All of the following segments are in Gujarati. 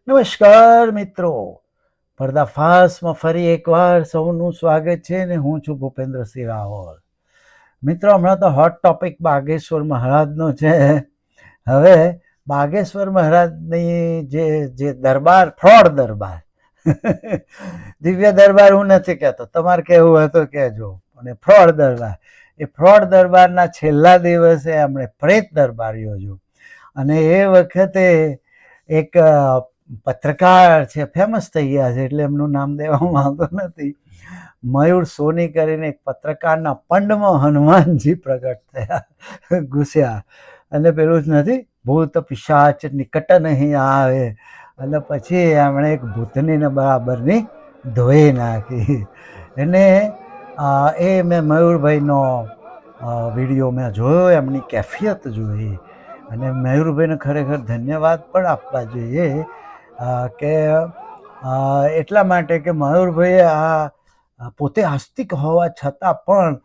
નમસ્કાર મિત્રો, પર્દાફાશમાં ફરી એકવાર સૌનું સ્વાગત છે ને હું છું ભૂપેન્દ્રસિંહ રાવલ. મિત્રો, હમણાં તો હોટ ટોપિક બાગેશ્વર મહારાજનો છે. હવે બાગેશ્વર મહારાજની જે દરબાર, ફ્રોડ દરબાર દિવ્ય દરબાર હું નથી કહેતો, તમારે કહેવું હોય તો કહેજો, અને ફ્રોડ દરબાર, એ ફ્રોડ દરબારના છેલ્લા દિવસે આપણે પ્રેત દરબાર યોજ્યો. અને એ વખતે એક પત્રકાર છે, ફેમસ થઈ ગયા છે એટલે એમનું નામ દેવા માંગતો નથી, મયુર સોની કરીને એક પત્રકારના પંડમાં હનુમાનજી પ્રગટ થયા, ઘૂસ્યા, અને પેલું જ નથી, ભૂત પિશાચ નિકટ નહીં આવે, અને પછી એમણે એક ભૂતનીને બરાબરની ધોઈ નાખી. એને એ મેં મયુરભાઈનો વિડીયો મેં જોયો, એમની કેફિયત જોઈ, અને મયુરભાઈને ખરેખર ધન્યવાદ પણ આપવા જોઈએ કે એટલા માટે કે મયુરભાઈએ આ પોતે આસ્તિક હોવા છતાં પણ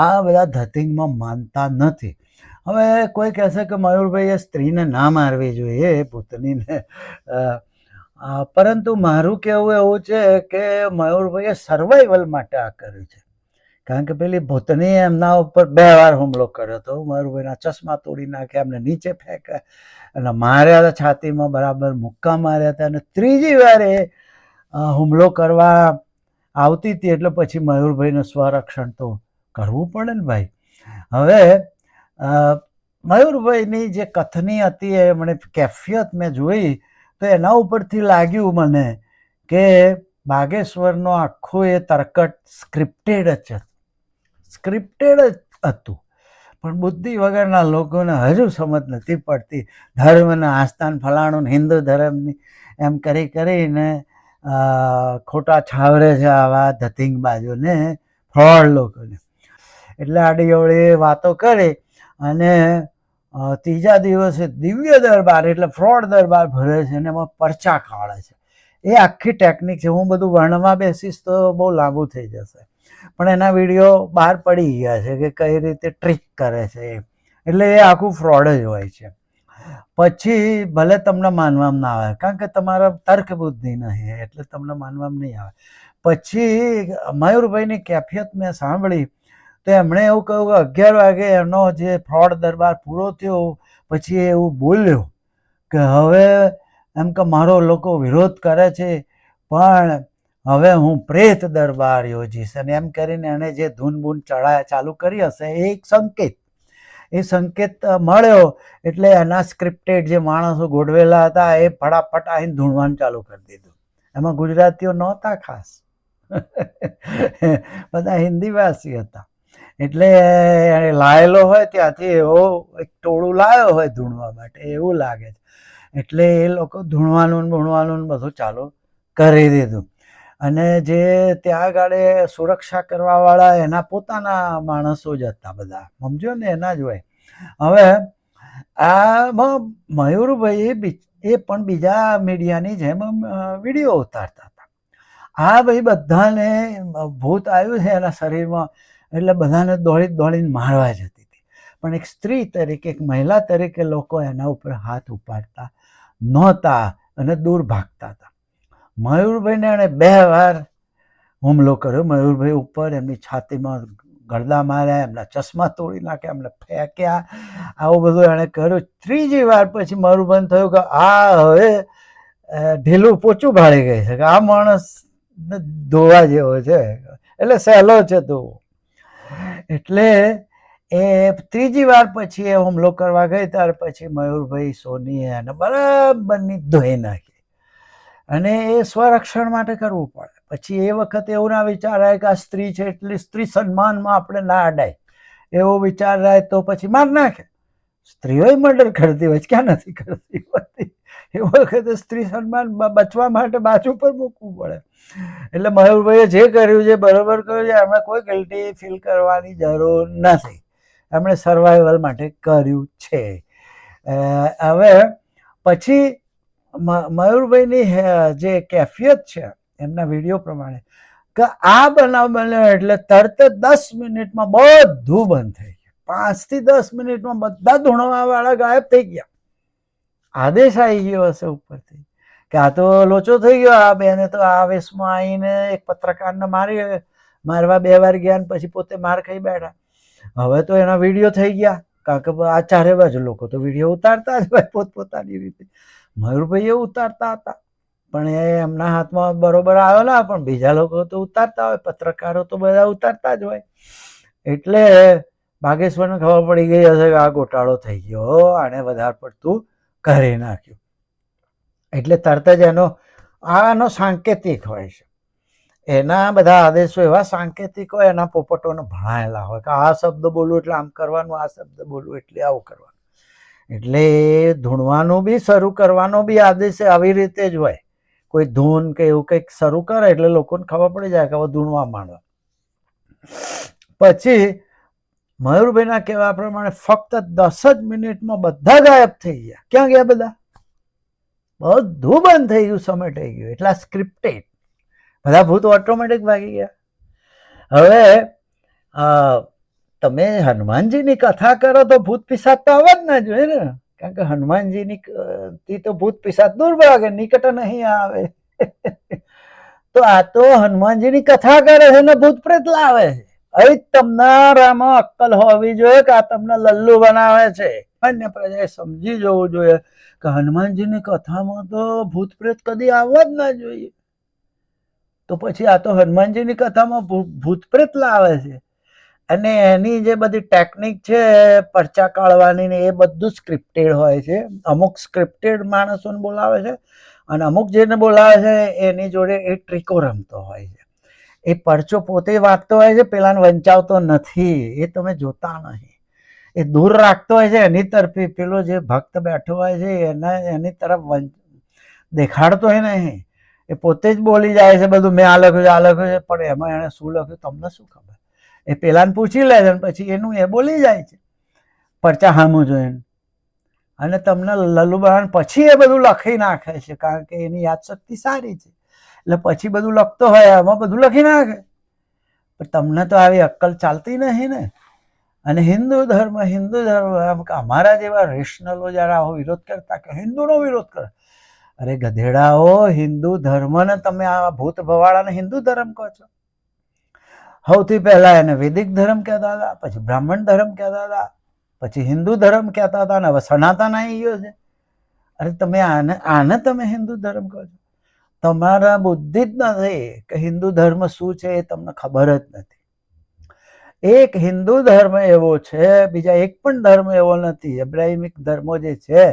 આ બધા ધતિંગમાં માનતા નથી. હવે કોઈ કહેશે કે મયુરભાઈએ સ્ત્રીને ના મારવી જોઈએ, ભૂતનીને, પરંતુ મારું કહેવું એવું છે કે મયુરભાઈએ સર્વાઈવલ માટે આ કર્યું છે. કારણ કે પેલી ભૂતની એમના ઉપર 2 વાર હુમલો કર્યો હતો. મયુરભાઈના ચશ્મા તોડી નાખ્યા, એમને નીચે ફેંક્યા અને માર્યા હતા, છાતીમાં બરાબર મુક્કા માર્યા હતા, અને ત્રીજી વાર એ હુમલો કરવા આવતી હતી એટલે પછી મયુરભાઈને સ્વરક્ષણ તો કરવું પડે ને ભાઈ. હવે મયુરભાઈની જે કથની હતી, એમણે કેફિયત મેં જોઈ તો એના ઉપરથી લાગ્યું મને કે બાગેશ્વરનો આખું એ તરકટ સ્ક્રિપ્ટેડ જ હતું. પણ બુદ્ધિ વગરના લોકોને હજુ સમજ નથી પડતી. ધર્મના આસ્થાન ફલાણું, હિન્દુ ધર્મની એમ કરીને ખોટા છાવરે છે આવા ધતિંગ બાજુને, ફ્રોડ લોકોને. એટલે આડી અવળી વાતો કરી અને ત્રીજા દિવસે દિવ્ય દરબાર એટલે ફ્રોડ દરબાર ભરે છે અને એમાં પરચા કાઢે છે. એ આખી ટેકનિક છે. હું બધું વર્ણવા બેસીશ તો બહુ લાંબુ થઈ જશે, પણ એના વિડીયો બહાર પડી ગયા છે કે કઈ રીતે ટ્રીક કરે છે. એટલે એ આખું ફ્રોડ જ હોય છે. પછી ભલે તમને માનવામાં ના આવે, કારણ કે તમારા તર્ક બુદ્ધિ નહીં એટલે તમને માનવામાં નહીં આવે. પછી મયુરભાઈની કેફિયત મેં સાંભળી તો એમણે એવું કહ્યું કે 11 વાગે એનો જે ફ્રોડ દરબાર પૂરો થયો પછી એવું બોલ્યો કે હવે એમ કે મારો લોકો વિરોધ કરે છે પણ હવે હું પ્રેત દરબાર યોજીશ, અને એમ કરીને એણે જે ધૂન બૂન ચાલુ કરી હશે એ સંકેત મળ્યો એટલે એના સ્ક્રિપ્ટેડ જે માણસો ગોઠવેલા હતા એ ફટાફટ આવીને ધૂણવાનું ચાલુ કરી દીધું. એમાં ગુજરાતીઓ નહોતા ખાસ, બધા હિન્દી ભાષી હતા. એટલે લાયેલો હોય ત્યાંથી એવો એક ટોળું લાવ્યો હોય ધૂણવા માટે એવું લાગે છે. એટલે એ લોકો ધૂણવાનું બધું ચાલુ કરી દીધું. અને જે ત્યાં આગળ સુરક્ષા કરવાવાળા એના પોતાના માણસો જ હતા બધા, સમજો ને, એના જ હોય. હવે આમાં મયુરભાઈ એ પણ બીજા મીડિયાની જેમ વિડીયો ઉતારતા હતા. આ ભાઈ બધાને ભૂત આવ્યું છે એના શરીરમાં એટલે બધાને દોડીને મારવા જતી હતી. પણ એક સ્ત્રી તરીકે, એક મહિલા તરીકે લોકો એના ઉપર હાથ ઉપાડતા નહોતા અને દૂર ભાગતા હતા. મયુરભાઈને એણે 2 વાર હુમલો કર્યો. મયુરભાઈ ઉપર એમની છાતીમાં ગળદા માર્યા, એમના ચશ્મા તોડી નાખ્યા, એમને ફેંક્યા, આવું બધું એણે કર્યું. ત્રીજી વાર પછી મયુરભાઈને થયું કે આ હવે ઢીલું પોચું ભાળી ગઈ છે, કે આ માણસ ધોવા જેવો છે, એટલે સહેલો છે ધોવો. એટલે એ ત્રીજી વાર પછી એ હુમલો કરવા ગઈ ત્યારે પછી મયુરભાઈ સોનીએ એને બરાબરની ધોઈ નાખી. અને એ સ્વરક્ષણ માટે કરવું પડે. પછી એ વખતે એવું ના વિચારાય કે આ સ્ત્રી છે એટલે સ્ત્રી સન્માનમાં આપણે ના અડાય, એવો વિચાર રહે તો પછી માર નાખે. સ્ત્રીઓ મર્ડર કરતી હોય, ક્યાં નથી કરતી હોતી. એ વખતે સ્ત્રી સન્માન બચવા માટે બાજુ પર મૂકવું પડે. એટલે મયુરભાઈએ જે કર્યું છે બરોબર કર્યું છે, એમણે કોઈ ગિલ્ટી ફીલ કરવાની જરૂર નથી. એમણે સર્વાઈવલ માટે કર્યું છે. હવે પછી મયુરભાઈની જે કેફિયત છે એમના વિડીયો પ્રમાણે કે આ બનાવ બન્યો એટલે તરત જ 10 મિનિટમાં બધું બંધ થઈ ગયું. 5 થી 10 મિનિટમાં બધા ધૂણવા વાળા ગાયબ થઈ ગયા. આદેશ આવી ગયો હશે ઉપરથી કે આ તો લોચો થઈ ગયો, આ બેને તો આ વેશમાં આવીને એક પત્રકારને મારવા 2 વાર ગયા, પછી પોતે માર ખાઈ બેઠા. હવે તો એના વિડીયો થઈ ગયા, કારણ કે આ ચારે બાજુ લોકો તો વિડીયો ઉતારતા જ હોય પોતપોતાની રીતે. મયુરભાઈ એ ઉતારતા હતા, પણ એ એમના હાથમાં બરોબર આવ્યો ના, પણ બીજા લોકો તો ઉતારતા હોય, પત્રકારો તો બધા ઉતારતા જ હોય. એટલે ભાગેશ્વરને ખબર પડી ગઈ હશે કે આ ગોટાળો થઈ ગયો, આને વધારે પડતું કરી નાખ્યું. એટલે તરત જ આનો સાંકેતિક હોય છે, એના બધા આદેશો એવા સાંકેતિક હોય, એના પોપટોને ભણાયેલા હોય કે આ શબ્દ બોલું એટલે આમ કરવાનું, આ શબ્દ બોલું એટલે આવું કરવાનું. એટલે ધૂણવાનું બી શરૂ કરવાનો બી આદેશ આવી રીતે જ હોય. કોઈ ધૂન કે એવું કંઈક શરૂ કરે એટલે લોકોને ખબર પડી જાય કે હવે ધૂણવા માંડવા. પછી મયુરભાઈના કહેવા પ્રમાણે ફક્ત 10 જ મિનિટમાં બધા ગાયબ થઈ ગયા. ક્યાં ગયા બધા? બધું બંધ થઈ ગયું, સમેટાઈ ગયું. એટલા સ્ક્રિપ્ટેડ, બધા ભૂત ઓટોમેટિક ભાગી ગયા. હવે તમે હનુમાનજીની કથા કરો તો ભૂત પિશાચ તો આવવા જ ના જોઈએ ને, કારણ કે હનુમાનજીની તો ભૂત પિશાચ દૂર ભાગે, નિકટ નહીં આવે. તો આ તો હનુમાનજીની કથા કરે છે ને ભૂત પ્રેત લાવે છે. હવે તમારામાં અક્કલ હોવી જોઈએ કે આ તમને લલ્લુ બનાવે છે. અન્ય પ્રજાએ સમજી જવું જોઈએ કે હનુમાનજીની કથામાં તો ભૂત પ્રેત કદી આવવા જ ના જોઈએ. તો પછી આ તો હનુમાનજીની કથામાં ભૂત પ્રેત લાવે છે. અને એની જે બધી ટેકનિક છે પરચા કાઢવાની ને એ બધું સ્ક્રિપ્ટેડ હોય છે. અમુક સ્ક્રિપ્ટેડ માણસોને બોલાવે છે અને અમુક જેને બોલાવે છે એની જોડે એ ટ્રીકો રમતો હોય છે. એ પરચો પોતે વાંચતો હોય છે, પેલાને વંચાવતો નથી, એ તમે જોતા નહીં. એ દૂર રાખતો હોય છે એની તરફી, પેલો જે ભક્ત બેઠો હોય છે એની તરફ દેખાડતો હોય નહીં. એ પોતે જ બોલી જાય છે બધું, મેં આ લખ્યું છે, આ લખ્યું છે, પણ એમાં એને શું લખ્યું તમને શું ખબર? એ પેલાને પૂછી લે છે પછી એનું એ બોલી જાય છે પરચા હામું જોઈને. અને તમને લલ્લુ બનાવીને પછી એ બધું લખી નાખે છે, કારણ કે એની યાદશક્તિ સારી છે. એટલે પછી બધું લખતો હોય એમાં બધું લખી નાખે. પણ તમને તો આવી અક્કલ ચાલતી નહીં ને. અને હિન્દુ ધર્મ એમ કે અમારા જેવા રેશનલો જયારે આવો વિરોધ કરતા કે હિન્દુનો વિરોધ કરે, અરે ગધેડાઓ, હિન્દુ ધર્મને તમે આ ભૂત ભવાડાને હિન્દુ ધર્મ કહો છો? સૌથી પહેલા એને વૈદિક ધર્મ કહેતા હતા, પછી બ્રાહ્મણ ધર્મ કહેતા હતા, પછી હિન્દુ ધર્મ કહેતા હતા, અને હવે સનાતન આવી ગયો છે. અરે તમે આને તમે હિન્દુ ધર્મ કહો છો? તમારા બુદ્ધિ જ નથી કે હિન્દુ ધર્મ શું છે, એ તમને ખબર જ નથી. એક હિન્દુ ધર્મ એવો છે, બીજા એક પણ ધર્મ એવો નથી. એબ્રાહિમિક ધર્મો જે છે,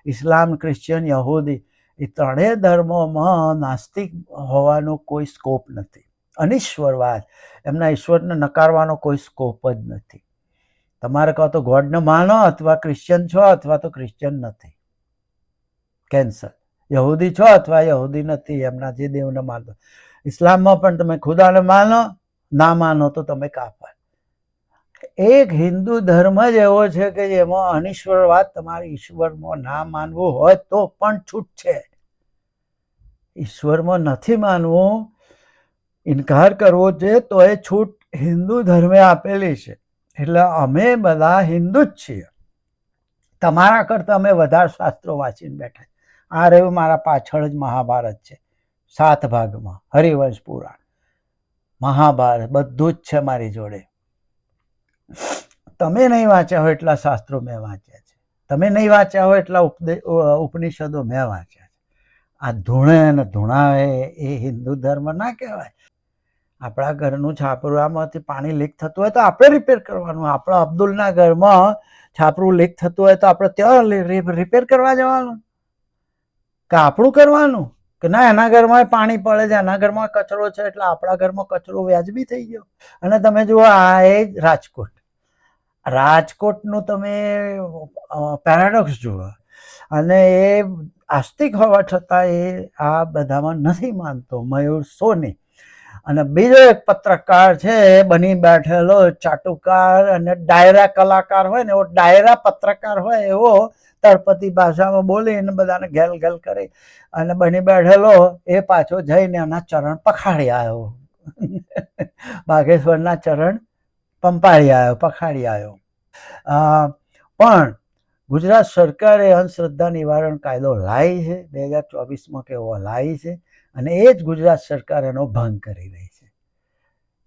ઇસ્લામ, ક્રિશ્ચિયન, યહૂદી, એ ત્રણેય ધર્મોમાં નાસ્તિક હોવાનો કોઈ સ્કોપ નથી. અનિશ્વરવાદ, એમના ઈશ્વરને નકારવાનો કોઈ સ્કોપ જ નથી. તમારે કહો તો ગોડને માનો, અથવા ક્રિશ્ચિયન છો અથવા તો ક્રિશ્ચિયન નથી, કેન્સર. યહૂદી છો અથવા યહૂદી નથી, એમના જે દેવને માનો. ઇસ્લામમાં પણ તમે ખુદાને માનો, ના માનો તો તમે કાફર. એક હિન્દુ ધર્મ જ એવો છે કે જેમાં અનિશ્વરવાદ, તમારે ઈશ્વરમાં ના માનવું હોય તો પણ છૂટ છે. ઈશ્વરમાં નથી માનવું, ઇનકાર કરવો છે તો એ છૂટ હિન્દુ ધર્મે આપેલી છે. એટલે અમે બધા હિન્દુ જ છીએ. તમારા કરતા અમે વધારે શાસ્ત્રો વાંચીને બેઠા. આ રહ્યું મારા પાછળ જ મહાભારત છે, 7 ભાગમાં, હરિવંશ પુરાણ, મહાભારત બધું જ છે મારી જોડે. તમે નહીં વાંચ્યા હોય એટલા શાસ્ત્રો મેં વાંચ્યા છે. તમે નહીં વાંચ્યા હોય એટલા ઉપનિષદો મેં વાંચ્યા છે. આ ધૂણે અને ધૂણાવે એ હિન્દુ ધર્મ ના કહેવાય. આપણા ઘરનું છાપરામાંથી પાણી લીક થતું હોય તો આપણે રિપેર કરવાનું. આપણા અબ્દુલના ઘરમાં છાપરું લીક થતું હોય તો આપણે ત્યાં રિપેર કરવા જવાનું કે આપણું કરવાનું? કે ના, એના ઘરમાં પાણી પડે છે, એના ઘરમાં કચરો છે, એટલે આપણા ઘરમાં કચરો વ્યાજબી થઈ ગયો. અને તમે જુઓ, આ એ રાજકોટનું તમે પેરાડોક્સ જુઓ. અને એ આસ્તિક હોવા છતાં એ આ બધામાં નથી માનતો, મયુર સોની. અને બીજો એક પત્રકાર છે, બની બેઠેલો ચાટુકાર અને ડાયરા કલાકાર હોય ને, એવો ડાયરા પત્રકાર હોય, એવો તળપતિ ભાષામાં બોલીને બધાને ઘેલ ઘેલ કરી અને બની બેઠેલો એ પાછો જઈને એના ચરણ પખાડી આવ્યો. બાગેશ્વરના ચરણ પંપાળી આવ્યો, પખાડી આવ્યો. પણ ગુજરાત સરકારે અંધશ્રદ્ધા નિવારણ કાયદો લાવી છે 2024માં કે એવો લાવી છે, અને એ જ ગુજરાત સરકાર એનો ભંગ કરી રહી છે.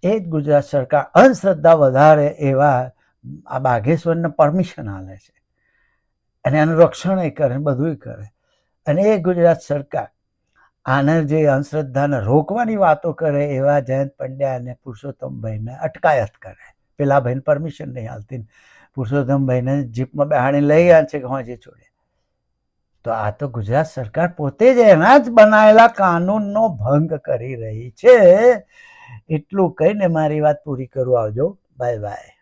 એ જ ગુજરાત સરકાર અંધશ્રદ્ધા વધારે એવા આ બાગેશ્વરને પરમિશન આલે છે અને એનું રક્ષણ કરે, બધું કરે. અને એ ગુજરાત સરકાર આને જે અંધશ્રદ્ધાને રોકવાની વાતો કરે એવા જયંત પંડ્યા અને પુરુષોત્તમભાઈને અટકાયત કરે. પેલા ભાઈને પરમિશન નહીં હાલતી, પુરુષોત્તમભાઈને જીપમાં બેહાડીને લઈ ગયા છે કે હોજે છોડે. તો આ તો ગુજરાત સરકાર પોતે જ એના જ બનાવેલા કાનૂનનો ભંગ કરી રહી છે. એટલું કહીને મારી વાત પૂરી કરું. આવજો, બાય બાય.